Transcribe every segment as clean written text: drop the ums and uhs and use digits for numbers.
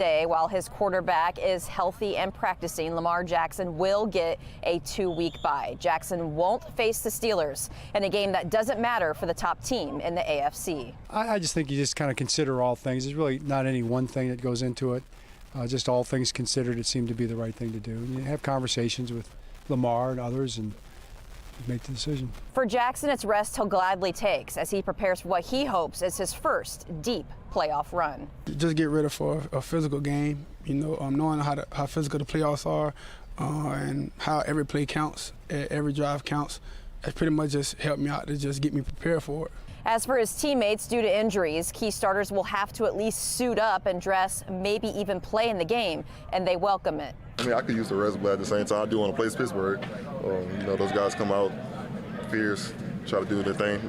Day, while his quarterback is healthy and practicing, Lamar Jackson will get a 2-week bye. Jackson won't face the Steelers in a game that doesn't matter for the top team in the AFC. I just think you just kind of consider all things. There's really not any one thing that goes into it. Just all things considered, it seemed to be the right thing to do. And you have conversations with Lamar and others and make the decision. For Jackson, it's rest he'll gladly take as he prepares for what he hopes is his first deep playoff run. Just get ready for a physical game, you know, knowing how physical the playoffs are and how every play counts, every drive counts. It pretty much just helped me out to just get me prepared for it. As for his teammates, due to injuries, key starters will have to at least suit up and dress, maybe even play in the game, and they welcome it. I mean, I could use the rest, but at the same time, I do want to play Pittsburgh. You know, those guys come out fierce, try to do their thing,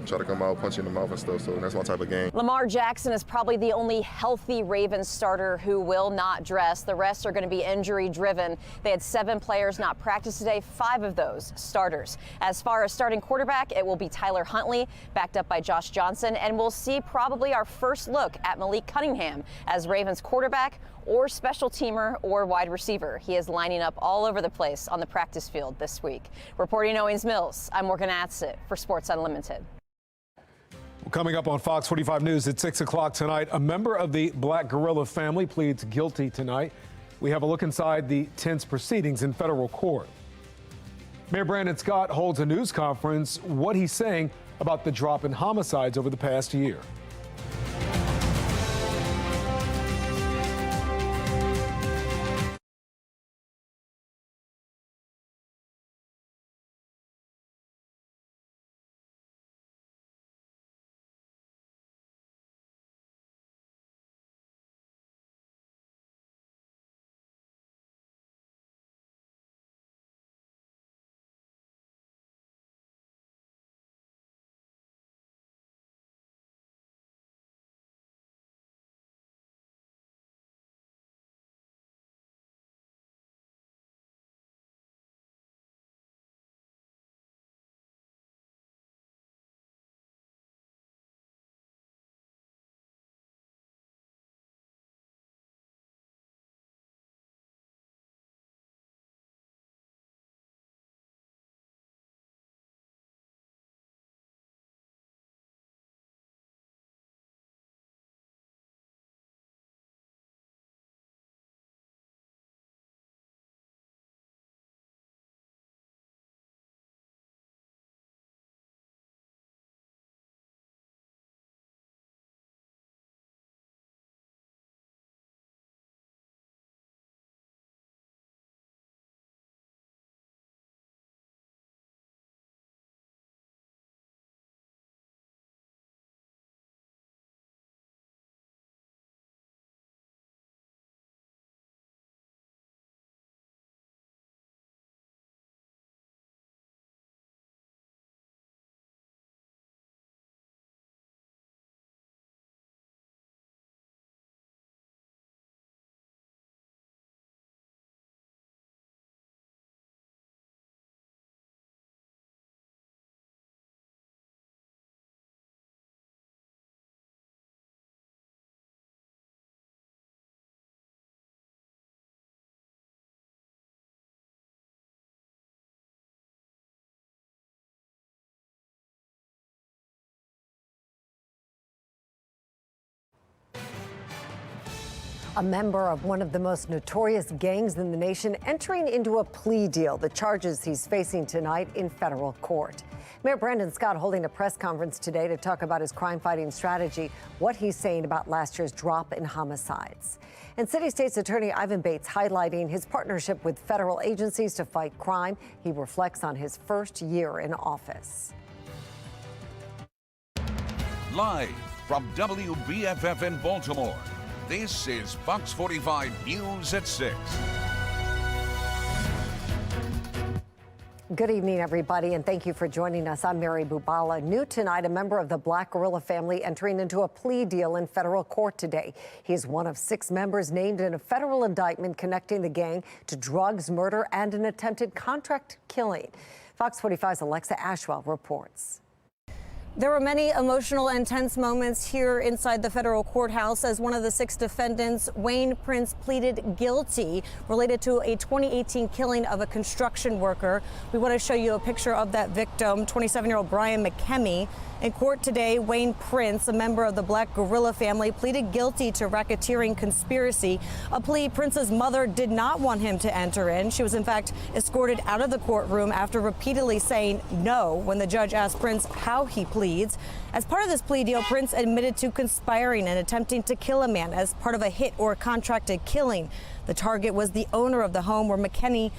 try to come out, punch you in the mouth and stuff, so that's my type of game. Lamar Jackson is probably the only healthy Ravens starter who will not dress. The rest are going to be injury-driven. They had 7 players not practice today, 5 of those starters. As far as starting quarterback, it will be Tyler Huntley, backed up by Josh Johnson, and we'll see probably our first look at Malik Cunningham as Ravens quarterback or special teamer or wide receiver. He is lining up all over the place on the practice field this week. Reporting in Owings Mills, I'm Morgan Atzett for Sports Unlimited. Well, coming up on Fox 45 News at 6 o'clock tonight, a member of the Black Gorilla family pleads guilty tonight. We have a look inside the tense proceedings in federal court. Mayor Brandon Scott holds a news conference. What he's saying about the drop in homicides over the past year. A member of one of the most notorious gangs in the nation entering into a plea deal. The charges he's facing tonight in federal court. Mayor Brandon Scott holding a press conference today to talk about his crime-fighting strategy, what he's saying about last year's drop in homicides. And City State's Attorney Ivan Bates highlighting his partnership with federal agencies to fight crime. He reflects on his first year in office. Live from WBFF in Baltimore, this is Fox 45 News at 6. Good evening, everybody, and thank you for joining us. I'm Mary Bubala. New tonight, a member of the Black Gorilla family entering into a plea deal in federal court today. He is one of 6 members named in a federal indictment connecting the gang to drugs, murder, and an attempted contract killing. Fox 45's Alexa Ashwell reports. There were many emotional and tense moments here inside the federal courthouse as one of the 6 defendants, Wayne Prince, pleaded guilty related to a 2018 killing of a construction worker. We want to show you a picture of that victim, 27-year-old Brian McKemmy. In court today, Wayne Prince, a member of the Black Guerrilla family, pleaded guilty to racketeering conspiracy, a plea Prince's mother did not want him to enter in. She was, in fact, escorted out of the courtroom after repeatedly saying no when the judge asked Prince how he pleads. As part of this plea deal, Prince admitted to conspiring and attempting to kill a man as part of a hit or contracted killing. The target was the owner of the home where McKemmy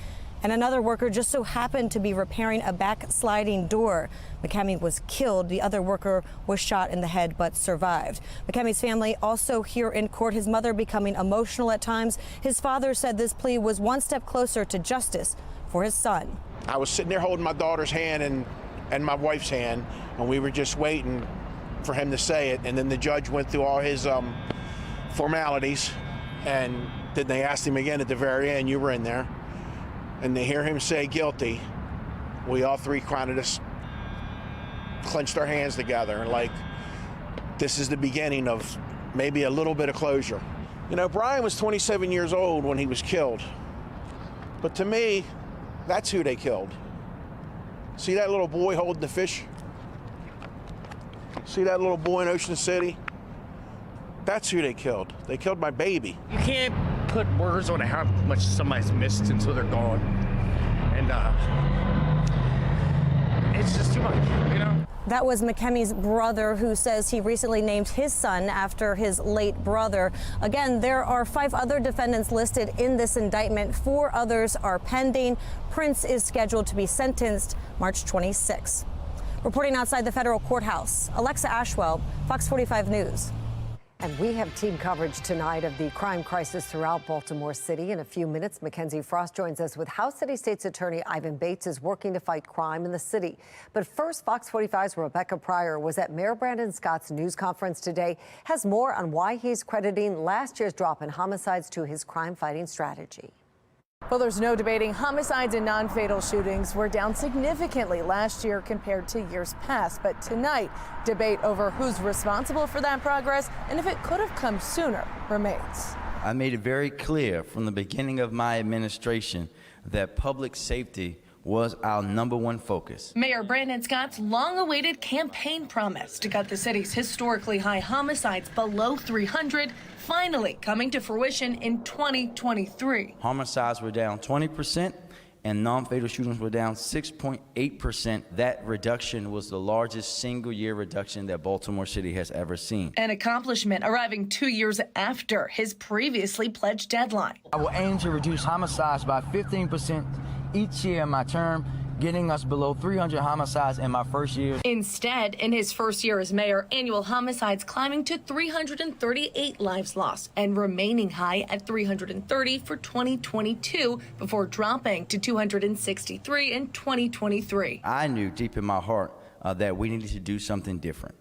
and another worker just so happened to be repairing a backsliding door. McKemmy was killed. The other worker was shot in the head but survived. McKemmy's family also here in court, his mother becoming emotional at times. His father said this plea was one step closer to justice for his son. I was sitting there holding my daughter's hand and my wife's hand, and we were just waiting for him to say it. And then the judge went through all his formalities, and then they asked him again at the very end, you were in there. And to hear him say guilty, we all three kind of just clenched our hands together and like, this is the beginning of maybe a little bit of closure. You know, Brian was 27 years old when he was killed. But to me, that's who they killed. See that little boy holding the fish? See that little boy in Ocean City? That's who they killed. They killed my baby. You can't put words on how much somebody's missed until they're gone. And it's just too much, you know? That was McKemmy's brother, who says he recently named his son after his late brother. Again, there are 5 other defendants listed in this indictment. 4 others are pending. Prince is scheduled to be sentenced March 26. Reporting outside the federal courthouse, Alexa Ashwell, Fox 45 News. And we have team coverage tonight of the crime crisis throughout Baltimore City. In a few minutes, Mackenzie Frost joins us with how City State's Attorney Ivan Bates is working to fight crime in the city. But first, Fox 45's Rebecca Pryor was at Mayor Brandon Scott's news conference today, has more on why he's crediting last year's drop in homicides to his crime-fighting strategy. Well, there's no debating homicides and non-fatal shootings were down significantly last year compared to years past. But tonight, debate over who's responsible for that progress and if it could have come sooner remains. I made it very clear from the beginning of my administration that public safety was our #1 focus. Mayor Brandon Scott's long-awaited campaign promise to cut the city's historically high homicides below 300 finally coming to fruition in 2023. Homicides were down 20% and non-fatal shootings were down 6.8%. That reduction was the largest single-year reduction that Baltimore City has ever seen. An accomplishment arriving 2 years after his previously pledged deadline. I will aim to reduce homicides by 15% each year in my term, getting us below 300 homicides in my first year. Instead, in his first year as mayor, annual homicides climbing to 338 lives lost and remaining high at 330 for 2022 before dropping to 263 in 2023. I knew deep in my heart that we needed to do something different.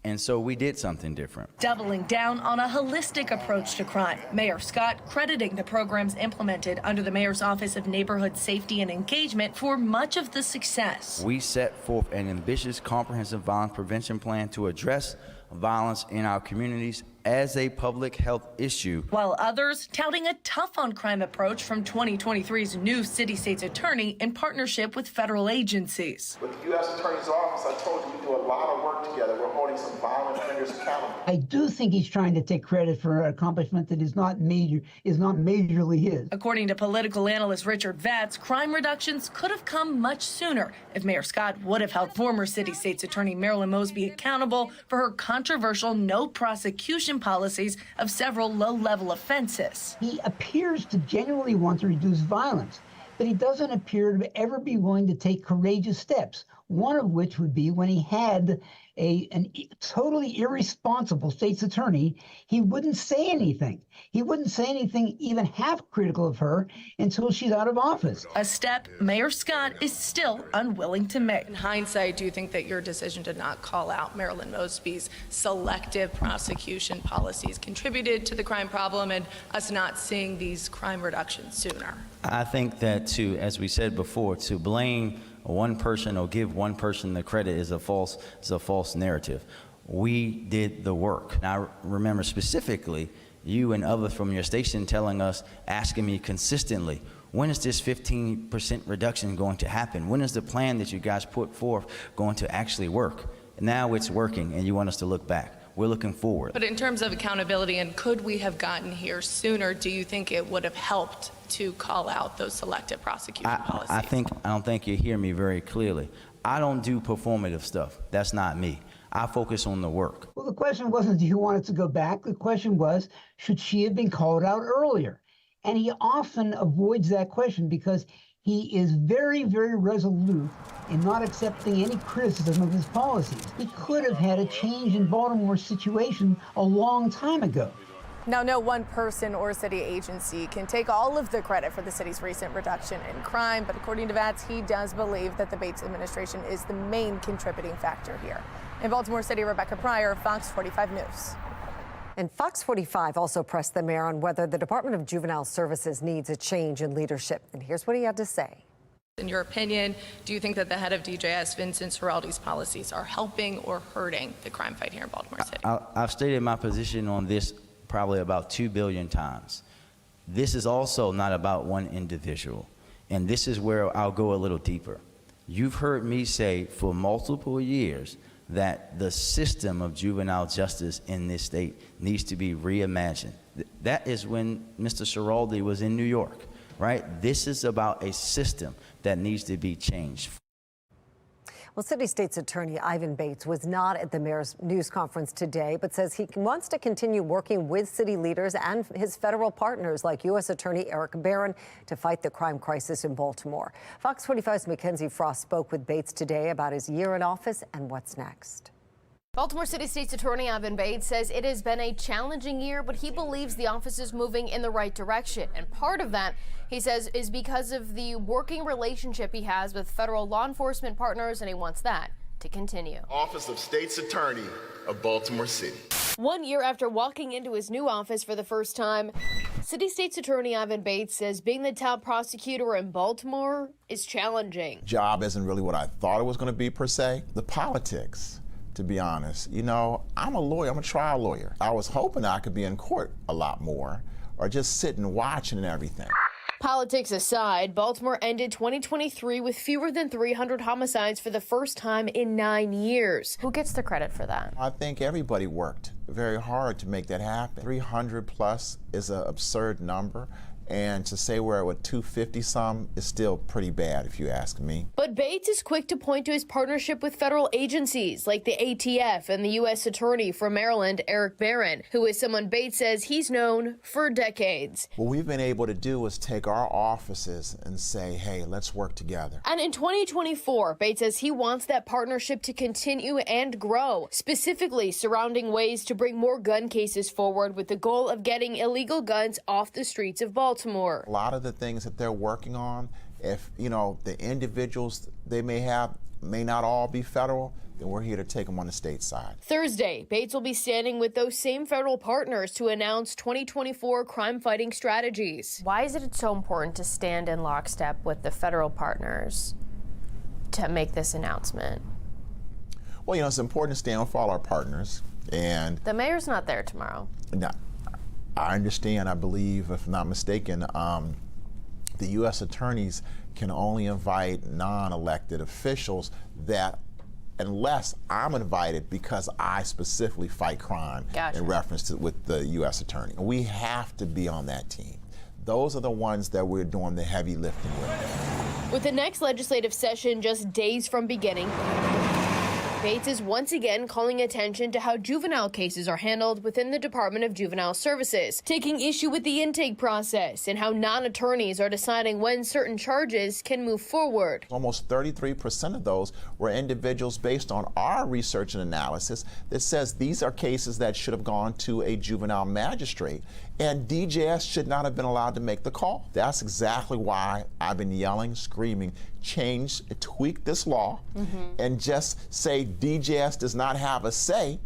And so we did something different. Doubling down on a holistic approach to crime. Mayor Scott crediting the programs implemented under the Mayor's Office of Neighborhood Safety and Engagement for much of the success. We set forth an ambitious, comprehensive violence prevention plan to address violence in our communities as a public health issue. While others touting a tough on crime approach from 2023's new city state's attorney in partnership with federal agencies. With the U.S. Attorney's Office, I told you we do a lot of work together. We're holding some violent offenders accountable. I do think he's trying to take credit for an accomplishment that is not majorly his. According to political analyst Richard Vatz, crime reductions could have come much sooner if Mayor Scott would have held former city state's attorney Marilyn Mosby accountable for her controversial no prosecution policies of several low-level offenses. He appears to genuinely want to reduce violence, but he doesn't appear to ever be willing to take courageous steps, one of which would be when he had an totally irresponsible state's attorney, he wouldn't say anything. He wouldn't say anything even half critical of her until she's out of office. A step Mayor Scott is still unwilling to make. In hindsight, do you think that your decision to not call out Marilyn Mosby's selective prosecution policies contributed to the crime problem and us not seeing these crime reductions sooner? I think that as we said before, to blame one person or give one person the credit is a false narrative. We did the work. And I remember specifically you and others from your station telling us, asking me consistently, when is this 15% reduction going to happen? When is the plan that you guys put forth going to actually work? And now it's working, and you want us to look back. We're looking forward. But in terms of accountability, and could we have gotten here sooner, do you think it would have helped to call out those selective prosecution policies? I don't think you hear me very clearly. I don't do performative stuff. That's not me. I focus on the work. Well, the question wasn't do you want it to go back? The question was, should she have been called out earlier? And he often avoids that question because he is very, very resolute in not accepting any criticism of his policies. He could have had a change in Baltimore's situation a long time ago. Now, no one person or city agency can take all of the credit for the city's recent reduction in crime, but according to Vats, he does believe that the Bates administration is the main contributing factor here. In Baltimore City, Rebecca Pryor, Fox 45 News. And Fox 45 also pressed the mayor on whether the Department of Juvenile Services needs a change in leadership. And here's what he had to say. In your opinion, do you think that the head of DJS, Vincent Schiraldi's policies are helping or hurting the crime fight here in Baltimore City? I've stated my position on this probably about 2 billion times. This is also not about one individual. And this is where I'll go a little deeper. You've heard me say for multiple years that the system of juvenile justice in this state needs to be reimagined. That is when Mr. Schiraldi was in New York, right? This is about a system that needs to be changed. Well, City State's Attorney Ivan Bates was not at the mayor's news conference today, but says he wants to continue working with city leaders and his federal partners like U.S. Attorney Eric Barron to fight the crime crisis in Baltimore. Fox 45's Mackenzie Frost spoke with Bates today about his year in office and what's next. Baltimore City State's Attorney Ivan Bates says it has been a challenging year, but he believes the office is moving in the right direction. And part of that, he says, is because of the working relationship he has with federal law enforcement partners, and he wants that to continue. Office of State's Attorney of Baltimore City. 1 year after walking into his new office for the first time, City State's Attorney Ivan Bates says being the top prosecutor in Baltimore is challenging. Job isn't really what I thought it was going to be per se. The politics. To be honest, you know, I'm a lawyer, I'm a trial lawyer. I was hoping I could be in court a lot more or just sitting watching and everything. Politics aside, Baltimore ended 2023 with fewer than 300 homicides for the first time in 9 years. Who gets the credit for that? I think everybody worked very hard to make that happen. 300 plus is an absurd number. And to say we're at 250 some is still pretty bad if you ask me. But Bates is quick to point to his partnership with federal agencies like the ATF and the U.S. Attorney from Maryland, Eric Barron, who is someone Bates says he's known for decades. What we've been able to do is take our offices and say, hey, let's work together. And in 2024, Bates says he wants that partnership to continue and grow, specifically surrounding ways to bring more gun cases forward with the goal of getting illegal guns off the streets of Baltimore. A lot of the things that they're working on, if, you know, the individuals they may not all be federal, then we're here to take them on the state side. Thursday, Bates will be standing with those same federal partners to announce 2024 crime-fighting strategies. Why is it so important to stand in lockstep with the federal partners to make this announcement? Well, you know, it's important to stand with all our partners. And the mayor's not there tomorrow. No. I understand, I believe, if I'm not mistaken, the U.S. attorneys can only invite non-elected officials that, unless I'm invited because I specifically fight crime in reference to with the U.S. attorney. We have to be on that team. Those are the ones that we're doing the heavy lifting with. With the next legislative session just days from beginning, Bates is once again calling attention to how juvenile cases are handled within the Department of Juvenile Services, taking issue with the intake process and how non-attorneys are deciding when certain charges can move forward. Almost 33% of those were individuals based on our research and analysis that says these are cases that should have gone to a juvenile magistrate, and DJS should not have been allowed to make the call. That's exactly why I've been yelling, screaming, tweak this law and just say DJS does not have a say,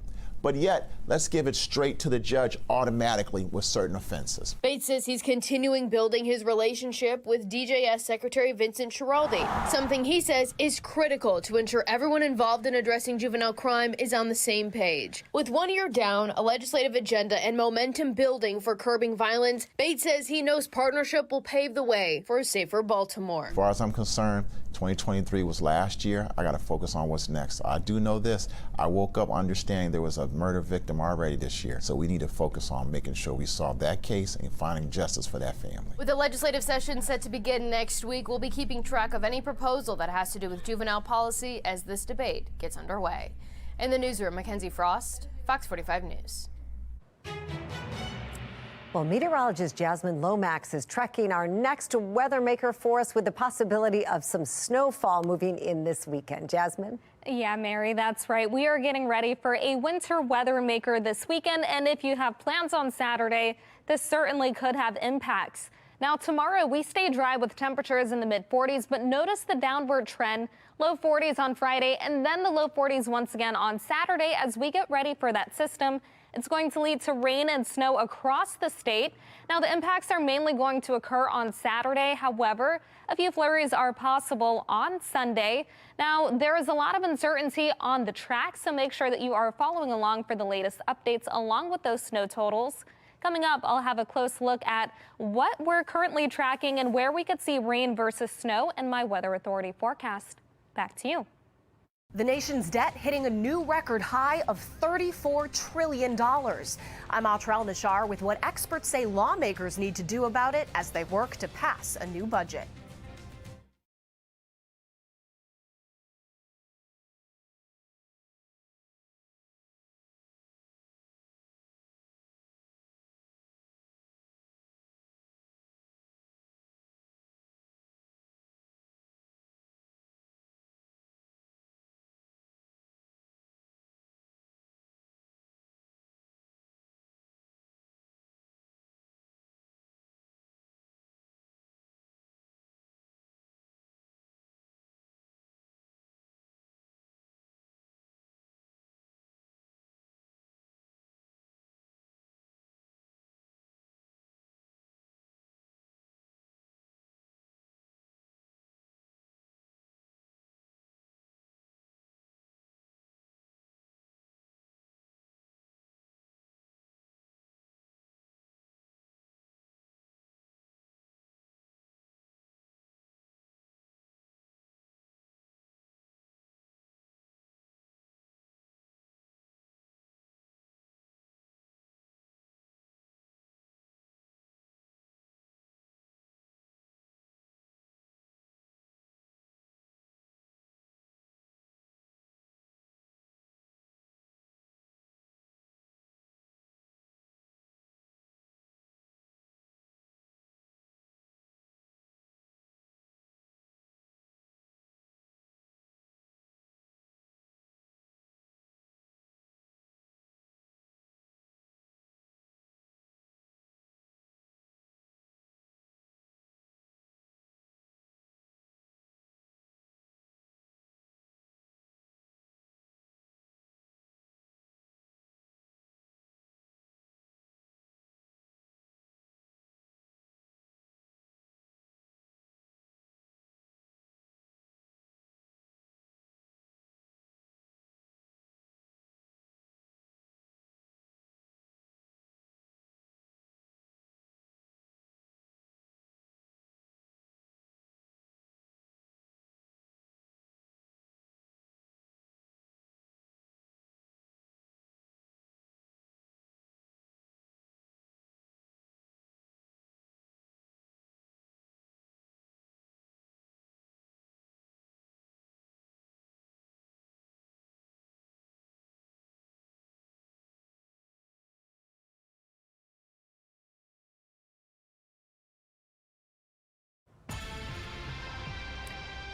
but yet let's give it straight to the judge automatically with certain offenses. Bates says he's continuing building his relationship with DJS Secretary Vincent Schiraldi, something he says is critical to ensure everyone involved in addressing juvenile crime is on the same page. With 1 year down, a legislative agenda, and momentum building for curbing violence, Bates says he knows partnership will pave the way for a safer Baltimore. As far as I'm concerned, 2023 was last year. I got to focus on what's next. I do know this. I woke up understanding there was a murder victim already this year. So we need to focus on making sure we solve that case and finding justice for that family. With the legislative session set to begin next week, we'll be keeping track of any proposal that has to do with juvenile policy as this debate gets underway. In the newsroom, Mackenzie Frost, Fox 45 News. Well, meteorologist Jasmine Lomax is tracking our next weather maker for us with the possibility of some snowfall moving in this weekend. Jasmine? Yeah, Mary, that's right. We are getting ready for a winter weather maker this weekend, and if you have plans on Saturday, this certainly could have impacts. Now, tomorrow we stay dry with temperatures in the mid-40s, but notice the downward trend. Low 40s on Friday, and then the low 40s once again on Saturday as we get ready for that system. It's going to lead to rain and snow across the state. Now, the impacts are mainly going to occur on Saturday. However, a few flurries are possible on Sunday. Now, there is a lot of uncertainty on the track, so make sure that you are following along for the latest updates along with those snow totals. Coming up, I'll have a close look at what we're currently tracking and where we could see rain versus snow in my Weather Authority forecast. Back to you. The nation's debt hitting a new record high of $34 trillion. I'm Atra Al-Nashar with what experts say lawmakers need to do about it as they work to pass a new budget.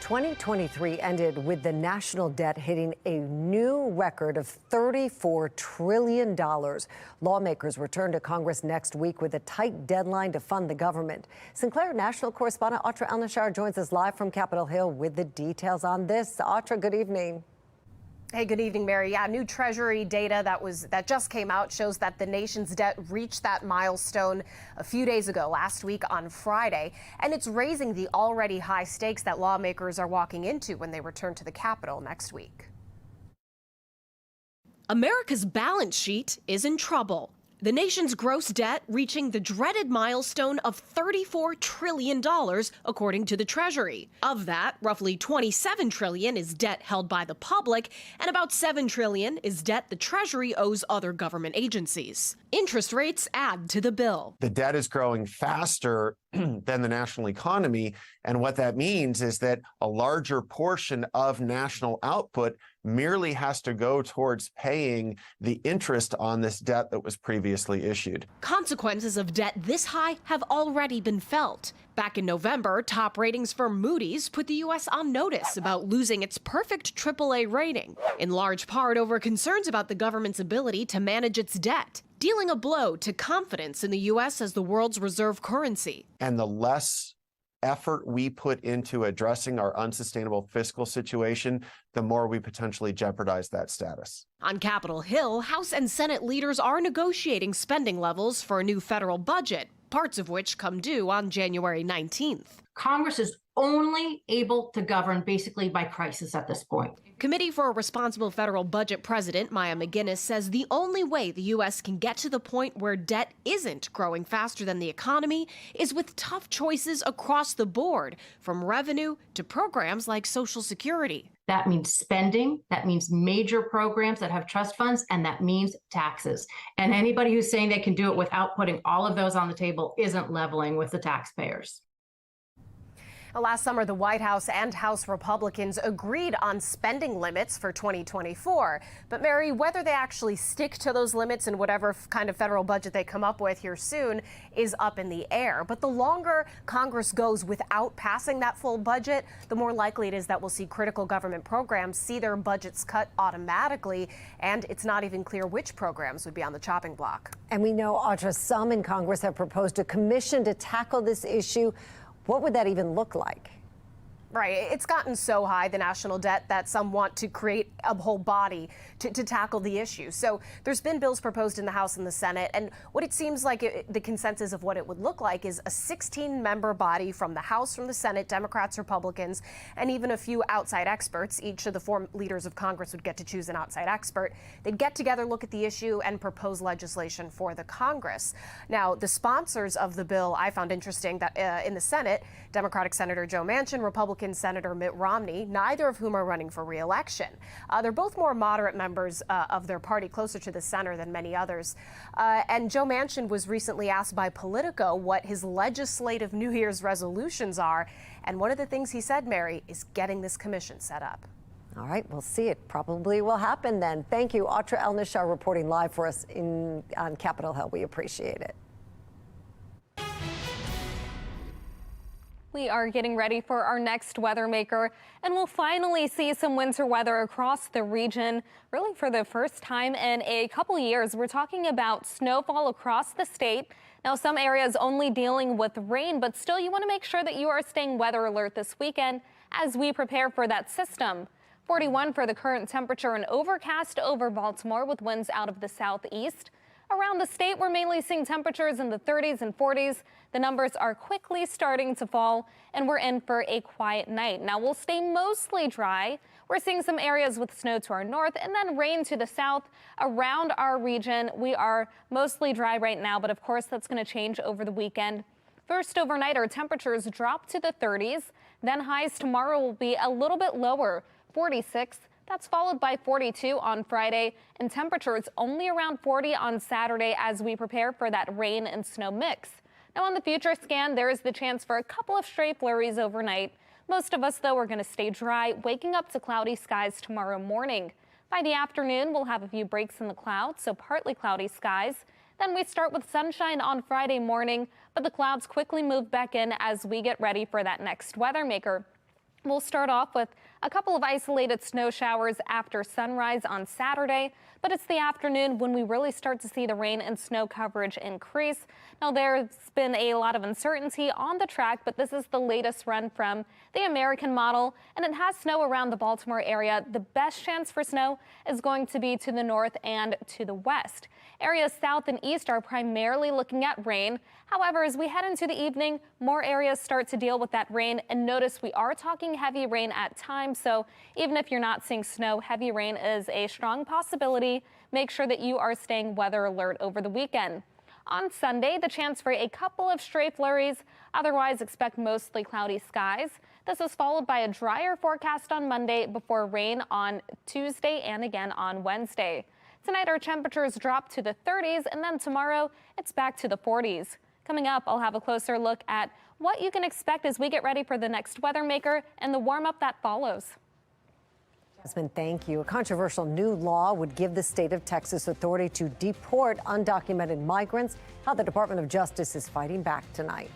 "2023 ended with the national debt hitting a new record of $34 trillion. Lawmakers return to Congress next week with a tight deadline to fund the government. Sinclair national correspondent Atra Al-Nashar joins us live from Capitol Hill with the details on this. Atra, good evening. Hey, good evening, Mary. Yeah, new Treasury data that just came out shows that the nation's debt reached that milestone a few days ago, last week on Friday, and it's raising the already high stakes that lawmakers are walking into when they return to the Capitol next week. America's balance sheet is in trouble. The nation's gross debt reaching the dreaded milestone of $34 trillion, according to the Treasury. Of that, roughly $27 trillion is debt held by the public, and about $7 trillion is debt the Treasury owes other government agencies. Interest rates add to the bill. The debt is growing faster than the national economy, and what that means is that a larger portion of national output merely has to go towards paying the interest on this debt that was previously issued. Consequences of debt this high have already been felt. Back in November, top ratings firm Moody's put the U.S. on notice about losing its perfect AAA rating, in large part over concerns about the government's ability to manage its debt, dealing a blow to confidence in the U.S. as the world's reserve currency. And the less effort we put into addressing our unsustainable fiscal situation, the more we potentially jeopardize that status. On Capitol Hill, House and Senate leaders are negotiating spending levels for a new federal budget, parts of which come due on January 19th. Congress is only able to govern basically by crisis at this point. Committee for a Responsible Federal Budget President Maya McGuinness says the only way the U.S. can get to the point where debt isn't growing faster than the economy is with tough choices across the board, from revenue to programs like Social Security. That means spending, that means major programs that have trust funds, and that means taxes. And anybody who's saying they can do it without putting all of those on the table isn't leveling with the taxpayers. Last summer, the White House and House Republicans agreed on spending limits for 2024. But Mary, whether they actually stick to those limits in whatever kind of federal budget they come up with here soon is up in the air. But the longer Congress goes without passing that full budget, the more likely it is that we'll see critical government programs see their budgets cut automatically. And it's not even clear which programs would be on the chopping block. And we know, Audra, some in Congress have proposed a commission to tackle this issue. What would that even look like? Right. It's gotten so high, the national debt, that some want to create a whole body to tackle the issue. So there's been bills proposed in the House and the Senate. And what it seems like the consensus of what it would look like is a 16-member body from the House, from the Senate, Democrats, Republicans, and even a few outside experts. Each of the four leaders of Congress would get to choose an outside expert. They'd get together, look at the issue, and propose legislation for the Congress. Now, the sponsors of the bill I found interesting that in the Senate, Democratic Senator Joe Manchin, Republican Senator Mitt Romney, neither of whom are running for re-election. They're both more moderate members of their party, closer to the center than many others. And Joe Manchin was recently asked by Politico what his legislative New Year's resolutions are. And one of the things he said, Mary, is getting this commission set up. All right, we'll see. It probably will happen then. Thank you, Audra El-Nishar, reporting live for us on Capitol Hill. We appreciate it. We are getting ready for our next weather maker, and we'll finally see some winter weather across the region, really for the first time in a couple years. We're talking about snowfall across the state. Now, some areas only dealing with rain, but still you want to make sure that you are staying weather alert this weekend as we prepare for that system. 41 for the current temperature and overcast over Baltimore with winds out of the southeast. Around the state, we're mainly seeing temperatures in the 30s and 40s. The numbers are quickly starting to fall, and we're in for a quiet night. Now, we'll stay mostly dry. We're seeing some areas with snow to our north and then rain to the south. Around our region, we are mostly dry right now, but of course, that's going to change over the weekend. First, overnight, our temperatures drop to the 30s. Then highs tomorrow will be a little bit lower, 46. That's followed by 42 on Friday, and temperatures only around 40 on Saturday as we prepare for that rain and snow mix. Now on the future scan, there is the chance for a couple of stray flurries overnight. Most of us, though, are going to stay dry, waking up to cloudy skies tomorrow morning. By the afternoon, we'll have a few breaks in the clouds, so partly cloudy skies. Then we start with sunshine on Friday morning, but the clouds quickly move back in as we get ready for that next weather maker. We'll start off with A couple of isolated snow showers after sunrise on Saturday, but it's the afternoon when we really start to see the rain and snow coverage increase. Now, there's been a lot of uncertainty on the track, but this is the latest run from the American model, and it has snow around the Baltimore area. The best chance for snow is going to be to the north and to the west. Areas south and east are primarily looking at rain. However, as we head into the evening, more areas start to deal with that rain. And notice we are talking heavy rain at times. So even if you're not seeing snow, heavy rain is a strong possibility. Make sure that you are staying weather alert over the weekend. On Sunday, the chance for a couple of stray flurries. Otherwise, expect mostly cloudy skies. This is followed by a drier forecast on Monday before rain on Tuesday and again on Wednesday. Tonight, our temperatures drop to the 30s, and then tomorrow, it's back to the 40s. Coming up, I'll have a closer look at what you can expect as we get ready for the next weather maker and the warm-up that follows. Jasmine, thank you. A controversial new law would give the state of Texas authority to deport undocumented migrants. How the Department of Justice is fighting back tonight.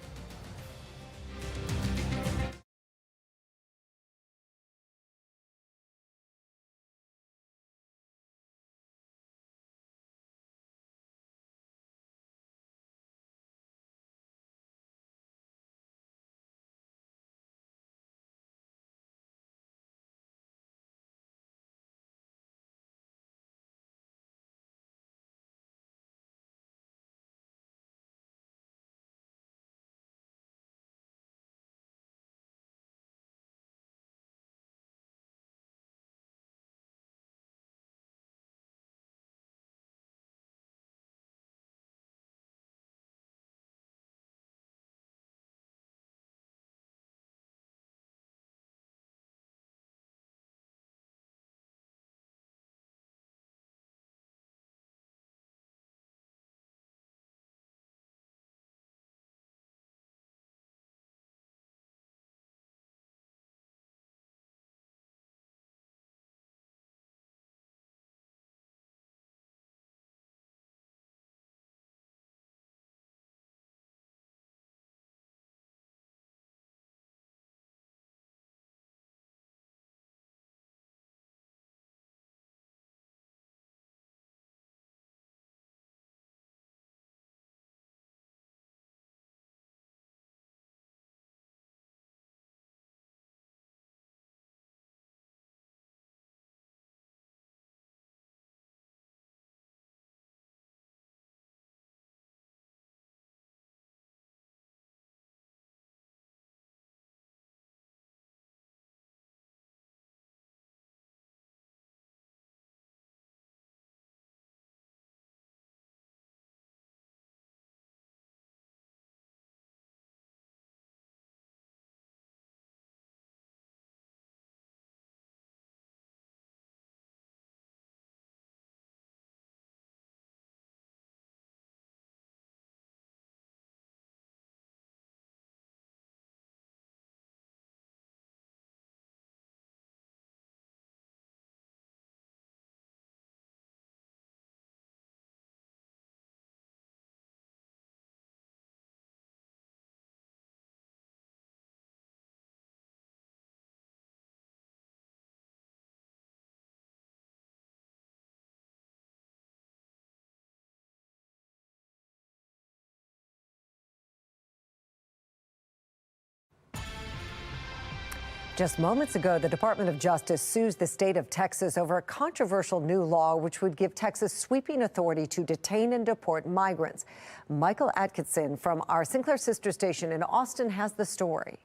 Just moments ago, the Department of Justice sues the state of Texas over a controversial new law which would give Texas sweeping authority to detain and deport migrants. Michael Atkinson from our Sinclair sister station in Austin has the story.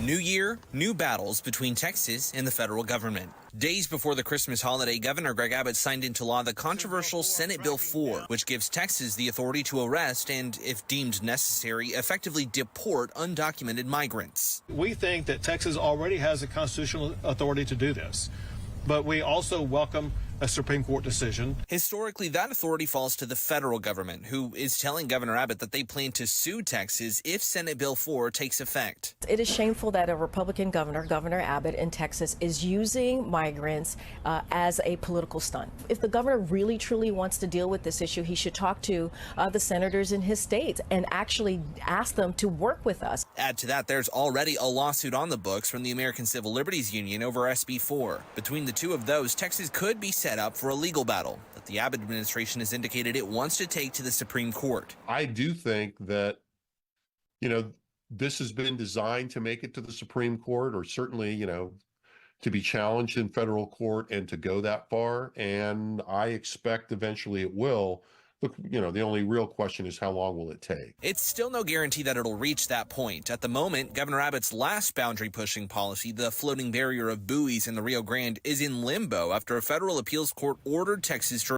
New year, new battles between Texas and the federal government. Days before the Christmas holiday, Governor Greg Abbott signed into law the controversial Senate Bill 4, which gives Texas the authority to arrest and, if deemed necessary, effectively deport undocumented migrants. We think that Texas already has the constitutional authority to do this, but we also welcome a Supreme Court decision. Historically, that authority falls to the federal government, who is telling Governor Abbott that they plan to sue Texas if Senate Bill 4 takes effect. It is shameful that a Republican governor, Governor Abbott in Texas, is using migrants as a political stunt. If the governor really truly wants to deal with this issue, he should talk to the senators in his state and actually ask them to work with us. Add to that, there's already a lawsuit on the books from the American Civil Liberties Union over SB 4. Between the two of those, Texas could be set up for a legal battle that the Abbott administration has indicated it wants to take to the Supreme Court. I do think that, this has been designed to make it to the Supreme Court, or certainly, to be challenged in federal court and to go that far. And I expect eventually it will. Look, the only real question is how long will it take? It's still no guarantee that it'll reach that point. At the moment, Governor Abbott's last boundary-pushing policy, the floating barrier of buoys in the Rio Grande, is in limbo after a federal appeals court ordered Texas to